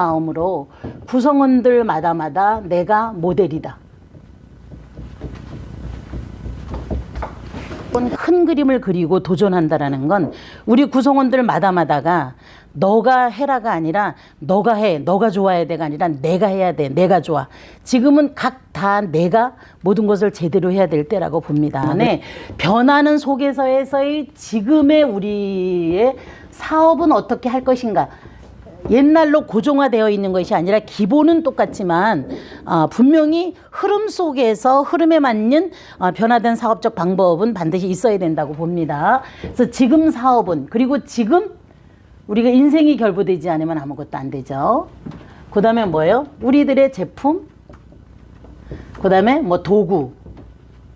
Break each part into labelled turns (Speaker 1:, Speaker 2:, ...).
Speaker 1: 마음으로 구성원들마다마다 내가 모델이다. 큰 그림을 그리고 도전한다라는 건 우리 구성원들마다마다가 너가 해라가 아니라 너가 해, 너가 좋아야 돼가 아니라 내가 해야 돼, 내가 좋아. 지금은 각 다 내가 모든 것을 제대로 해야 될 때라고 봅니다. 네, 변하는 속에서의 지금의 우리의 사업은 어떻게 할 것인가. 옛날로 고정화되어 있는 것이 아니라 기본은 똑같지만 분명히 흐름 속에서 흐름에 맞는 변화된 사업적 방법은 반드시 있어야 된다고 봅니다. 그래서 지금 사업은, 그리고 지금 우리가 인생이 결부되지 않으면 아무것도 안 되죠. 그 다음에 뭐예요? 우리들의 제품, 그 다음에 뭐 도구,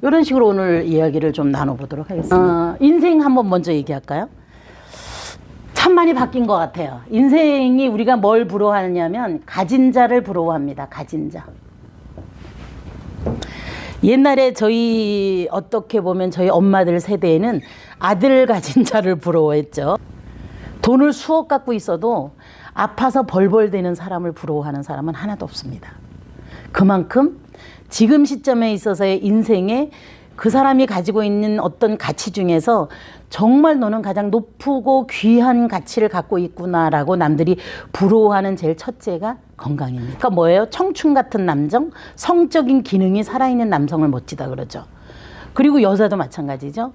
Speaker 1: 이런 식으로 오늘 이야기를 좀 나눠보도록 하겠습니다. 인생 한번 먼저 얘기할까요? 참 많이 바뀐 것 같아요. 인생이 우리가 뭘 부러워하냐면 가진 자를 부러워합니다. 가진 자. 옛날에 저희 어떻게 보면 저희 엄마들 세대에는 아들 가진 자를 부러워했죠. 돈을 수억 갖고 있어도 아파서 벌벌대는 사람을 부러워하는 사람은 하나도 없습니다. 그만큼 지금 시점에 있어서의 인생에 그 사람이 가지고 있는 어떤 가치 중에서 정말 너는 가장 높고 귀한 가치를 갖고 있구나라고 남들이 부러워하는 제일 첫째가 건강입니다. 그러니까 뭐예요? 청춘 같은 남성, 성적인 기능이 살아있는 남성을 멋지다 그러죠. 그리고 여자도 마찬가지죠.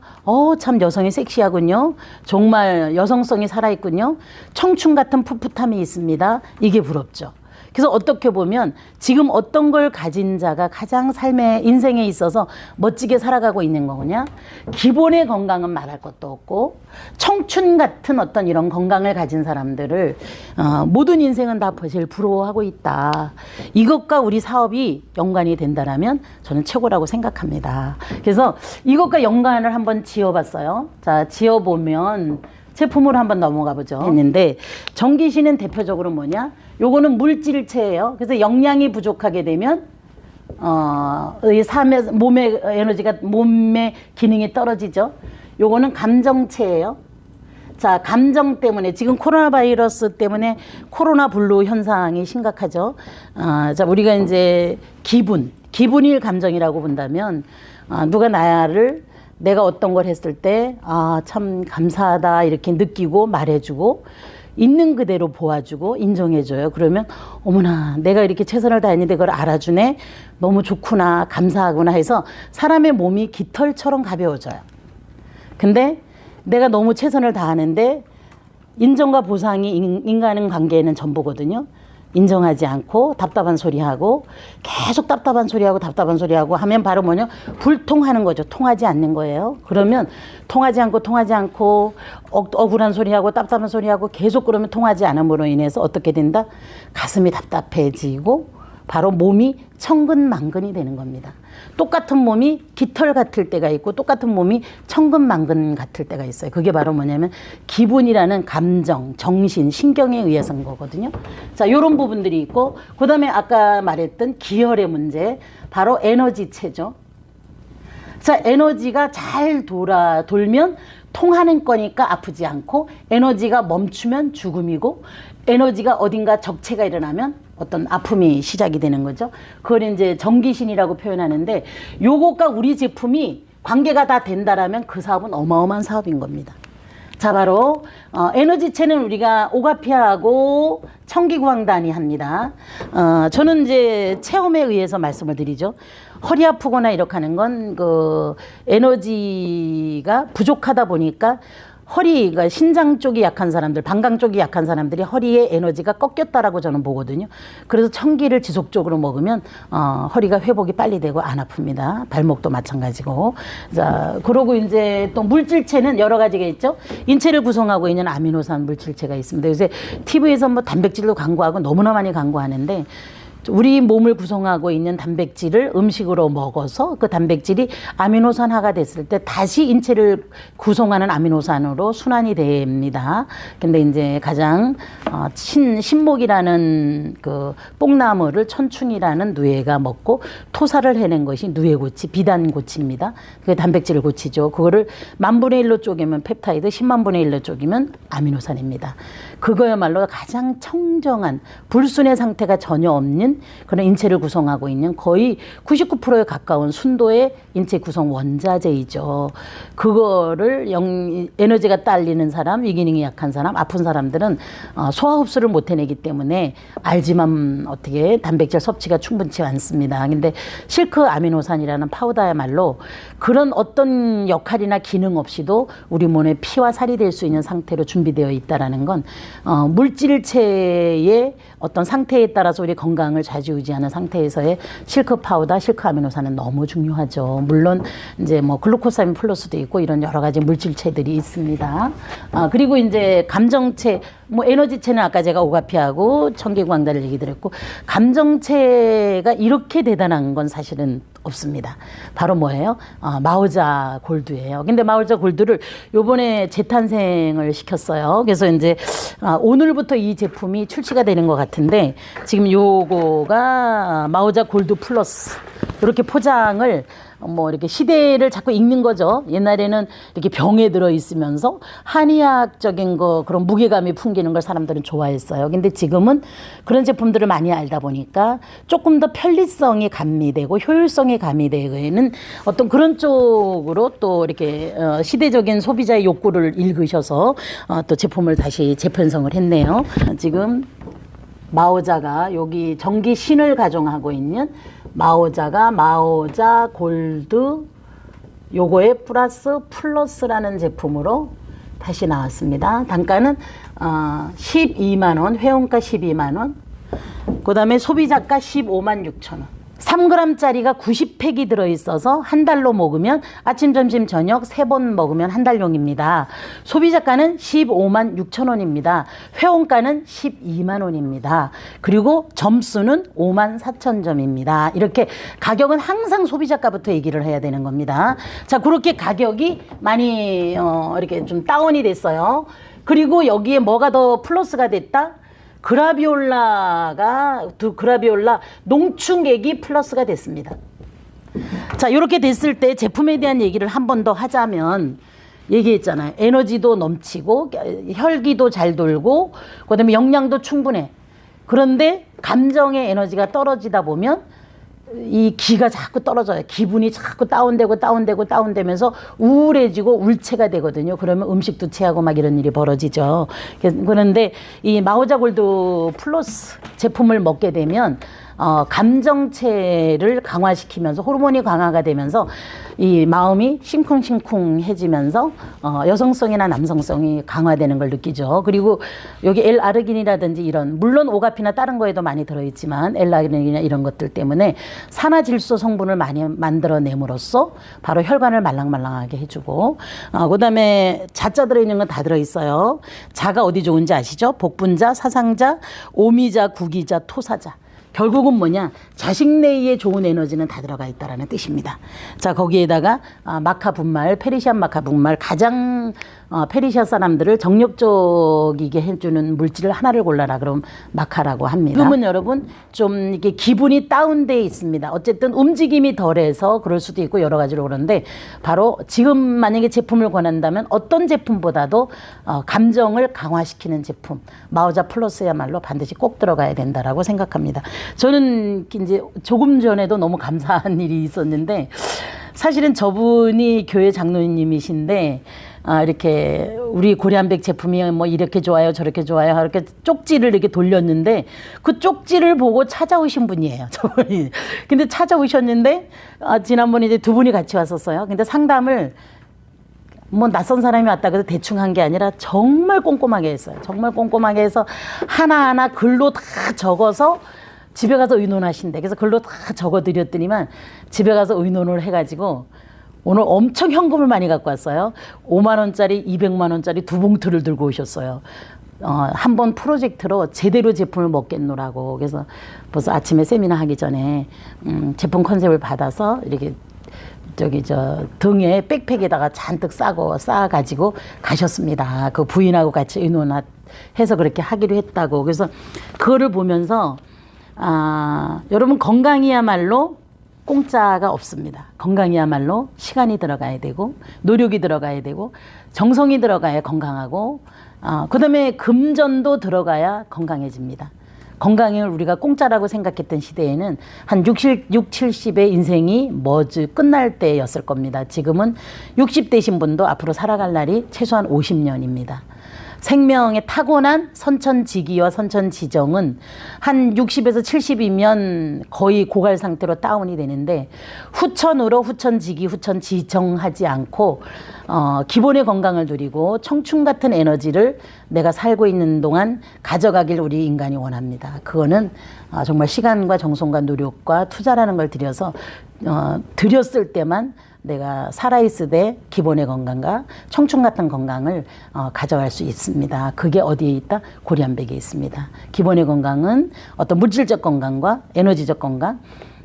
Speaker 1: 참 여성이 섹시하군요. 정말 여성성이 살아있군요. 청춘 같은 풋풋함이 있습니다. 이게 부럽죠. 그래서 어떻게 보면 지금 어떤 걸 가진 자가 가장 삶의 인생에 있어서 멋지게 살아가고 있는 거냐? 기본의 건강은 말할 것도 없고 청춘 같은 어떤 이런 건강을 가진 사람들을 모든 인생은 다 제일 부러워하고 있다. 이것과 우리 사업이 연관이 된다라면 저는 최고라고 생각합니다. 그래서 이것과 연관을 한번 지어봤어요. 자, 지어보면 제품으로 한번 넘어가 보죠. 했는데 전기신은 대표적으로 뭐냐? 요거는 물질체예요. 그래서 영양이 부족하게 되면 이 삶의 몸의 에너지가 몸의 기능이 떨어지죠. 요거는 감정체예요. 자, 감정 때문에 지금 코로나 바이러스 때문에 코로나 블루 현상이 심각하죠. 자, 우리가 이제 기분일 감정이라고 본다면 누가 나를 내가 어떤 걸 했을 때 참 감사하다 이렇게 느끼고 말해주고 있는 그대로 보아주고 인정해줘요. 그러면 어머나 내가 이렇게 최선을 다했는데 그걸 알아주네. 너무 좋구나, 감사하구나 해서 사람의 몸이 깃털처럼 가벼워져요. 근데 내가 너무 최선을 다하는데 인정과 보상이 인간 관계에는 전부거든요. 인정하지 않고 답답한 소리하고 계속 답답한 소리하고 하면 바로 뭐냐? 불통하는 거죠. 통하지 않는 거예요. 그러면 통하지 않고 억울한 소리하고 답답한 소리하고 계속 그러면 통하지 않음으로 인해서 어떻게 된다? 가슴이 답답해지고 바로 몸이 천근만근이 되는 겁니다. 똑같은 몸이 깃털 같을 때가 있고 똑같은 몸이 천근만근 같을 때가 있어요. 그게 바로 뭐냐면 기분이라는 감정, 정신, 신경에 의해서인 거거든요. 자, 요런 부분들이 있고 그 다음에 아까 말했던 기혈의 문제, 바로 에너지체죠. 자, 에너지가 잘 돌면 통하는 거니까 아프지 않고 에너지가 멈추면 죽음이고 에너지가 어딘가 적체가 일어나면 어떤 아픔이 시작이 되는 거죠. 그걸 이제 전기신이라고 표현하는데 요것과 우리 제품이 관계가 다 된다라면 그 사업은 어마어마한 사업인 겁니다. 자, 바로 에너지체는 우리가 오가피아하고 청기구황단이 합니다. 저는 이제 체험에 의해서 말씀을 드리죠. 허리 아프거나 이렇게 하는 건 그 에너지가 부족하다 보니까 허리가 신장 쪽이 약한 사람들, 방광 쪽이 약한 사람들이 허리에 에너지가 꺾였다라고 저는 보거든요. 그래서 청기를 지속적으로 먹으면 허리가 회복이 빨리 되고 안 아픕니다. 발목도 마찬가지고. 자, 그러고 이제 또 물질체는 여러 가지가 있죠. 인체를 구성하고 있는 아미노산 물질체가 있습니다. 요새 TV에서 뭐 단백질도 광고하고 너무나 많이 광고하는데 우리 몸을 구성하고 있는 단백질을 음식으로 먹어서 그 단백질이 아미노산화가 됐을 때 다시 인체를 구성하는 아미노산으로 순환이 됩니다. 근데 이제 가장 신목이라는 그 뽕나무를 천충이라는 누에가 먹고 토사를 해낸 것이 누에고치, 비단고치입니다. 그게 단백질을 고치죠. 그거를 10,000분의 1로 쪼개면 펩타이드, 10만분의 1로 쪼개면 아미노산입니다. 그거야말로 가장 청정한 불순의 상태가 전혀 없는 그런 인체를 구성하고 있는 거의 99%에 가까운 순도의 인체 구성 원자재이죠. 그거를 에너지가 딸리는 사람, 위기능이 약한 사람, 아픈 사람들은 소화 흡수를 못 해내기 때문에 알지만 어떻게 단백질 섭취가 충분치 않습니다. 근데 실크 아미노산이라는 파우더야말로 그런 어떤 역할이나 기능 없이도 우리 몸에 피와 살이 될 수 있는 상태로 준비되어 있다라는 건 물질체의 어떤 상태에 따라서 우리 건강을 좌지우지하는 상태에서의 실크 파우더, 실크 아미노산은 너무 중요하죠. 물론 이제 뭐 글루코사민 플러스도 있고 이런 여러 가지 물질체들이 있습니다. 그리고 이제 감정체, 뭐 에너지체는 아까 제가 오가피하고 청개광달을 얘기 드렸고, 감정체가 이렇게 대단한 건 사실은 없습니다. 바로 뭐예요? 마오자 골드예요. 근데 마오자 골드를 요번에 재탄생을 시켰어요. 그래서 이제 오늘부터 이 제품이 출시가 되는 것 같은데, 지금 요거가 마오자 골드 플러스 이렇게 포장을 뭐 이렇게 시대를 자꾸 읽는 거죠. 옛날에는 이렇게 병에 들어 있으면서 한의학적인 거 그런 무게감이 풍기는 걸 사람들은 좋아했어요. 근데 지금은 그런 제품들을 많이 알다 보니까 조금 더 편리성이 가미되고 효율성이 가미되는 어떤 그런 쪽으로 또 이렇게 시대적인 소비자의 욕구를 읽으셔서 또 제품을 다시 재편성을 했네요. 지금 마오자가 여기 전기 신을 가정하고 있는 마오자가 마오자 골드 요거에 플러스라는 제품으로 다시 나왔습니다. 단가는 12만원, 회원가 12만원, 그 다음에 소비자가 156,000원. 3g짜리가 90팩이 들어있어서 한 달로 먹으면 아침, 점심, 저녁 3번 먹으면 한 달용입니다. 소비자가는 156,000원입니다. 회원가는 12만원입니다. 그리고 점수는 54,000점입니다. 이렇게 가격은 항상 소비자가부터 얘기를 해야 되는 겁니다. 자, 그렇게 가격이 많이 이렇게 좀 다운이 됐어요. 그리고 여기에 뭐가 더 플러스가 됐다? 그라비올라 농축액이 플러스가 됐습니다. 자, 이렇게 됐을 때 제품에 대한 얘기를 한 번 더 하자면, 얘기했잖아요. 에너지도 넘치고 혈기도 잘 돌고 그다음에 영양도 충분해. 그런데 감정의 에너지가 떨어지다 보면 이 기가 자꾸 떨어져요. 기분이 자꾸 다운되면서 우울해지고 울체가 되거든요. 그러면 음식도 체하고 막 이런 일이 벌어지죠. 그런데 이 마오자 골드 플러스 제품을 먹게 되면 감정체를 강화시키면서 호르몬이 강화가 되면서 이 마음이 싱쿵싱쿵해지면서 여성성이나 남성성이 강화되는 걸 느끼죠. 그리고 여기 L-아르기닌이라든지 이런, 물론 오가피나 다른 거에도 많이 들어있지만 L-아르기닌이나 이런 것들 때문에 산화질소 성분을 많이 만들어냄으로써 바로 혈관을 말랑말랑하게 해주고, 그 다음에 자자 들어있는 건 다 들어있어요. 자가 어디 좋은지 아시죠? 복분자, 사상자, 오미자, 구기자, 토사자. 결국은 뭐냐, 자식 내에 좋은 에너지는 다 들어가 있다라는 뜻입니다. 자, 거기에다가 마카 분말, 페르시안 마카 분말, 가장 페르시아 사람들을 정력적이게 해주는 물질을 하나를 골라라 그럼 마카라고 합니다. 지금은 여러분 좀 이게 기분이 다운돼 있습니다. 어쨌든 움직임이 덜해서 그럴 수도 있고 여러 가지로 그런데, 바로 지금 만약에 제품을 권한다면 어떤 제품보다도 감정을 강화시키는 제품 마오자 플러스야말로 반드시 꼭 들어가야 된다라고 생각합니다. 저는 이제 조금 전에도 너무 감사한 일이 있었는데, 사실은 저분이 교회 장로님이신데 이렇게 우리 고려한백 제품이 뭐 이렇게 좋아요 저렇게 좋아요 이렇게 쪽지를 이렇게 돌렸는데, 그 쪽지를 보고 찾아오신 분이에요, 저분이. 근데 찾아오셨는데 지난번에 이제 두 분이 같이 왔었어요. 근데 상담을 뭐 낯선 사람이 왔다 그래서 대충 한 게 아니라 정말 꼼꼼하게 했어요. 정말 꼼꼼하게 해서 하나하나 글로 다 적어서 집에 가서 의논하신대. 그래서 글로 다 적어드렸더니만 집에 가서 의논을 해가지고 오늘 엄청 현금을 많이 갖고 왔어요. 5만 원짜리, 200만 원짜리 두 봉투를 들고 오셨어요. 한 번 프로젝트로 제대로 제품을 먹겠노라고. 그래서 벌써 아침에 세미나 하기 전에 제품 컨셉을 받아서 이렇게 등에 백팩에다가 잔뜩 싸가지고 가셨습니다. 그 부인하고 같이 의논해서 그렇게 하기로 했다고. 그래서 그거를 보면서 여러분, 건강이야말로 공짜가 없습니다. 건강이야말로 시간이 들어가야 되고 노력이 들어가야 되고 정성이 들어가야 건강하고 그다음에 금전도 들어가야 건강해집니다. 건강을 우리가 공짜라고 생각했던 시대에는 한 60, 70의 인생이 끝날 때였을 겁니다. 지금은 60대신 분도 앞으로 살아갈 날이 최소한 50년입니다. 생명의 타고난 선천지기와 선천지정은 한 60에서 70이면 거의 고갈 상태로 다운이 되는데, 후천으로 후천지기, 후천지정하지 않고 기본의 건강을 누리고 청춘 같은 에너지를 내가 살고 있는 동안 가져가길 우리 인간이 원합니다. 그거는 정말 시간과 정성과 노력과 투자라는 걸 들여서 들였을 때만 내가 살아있을 때 기본의 건강과 청춘 같은 건강을 가져갈 수 있습니다. 그게 어디에 있다? 고리안백에 있습니다. 기본의 건강은 어떤 물질적 건강과 에너지적 건강,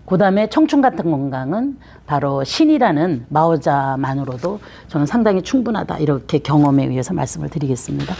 Speaker 1: 그 다음에 청춘 같은 건강은 바로 신이라는 마오자만으로도 저는 상당히 충분하다, 이렇게 경험에 의해서 말씀을 드리겠습니다.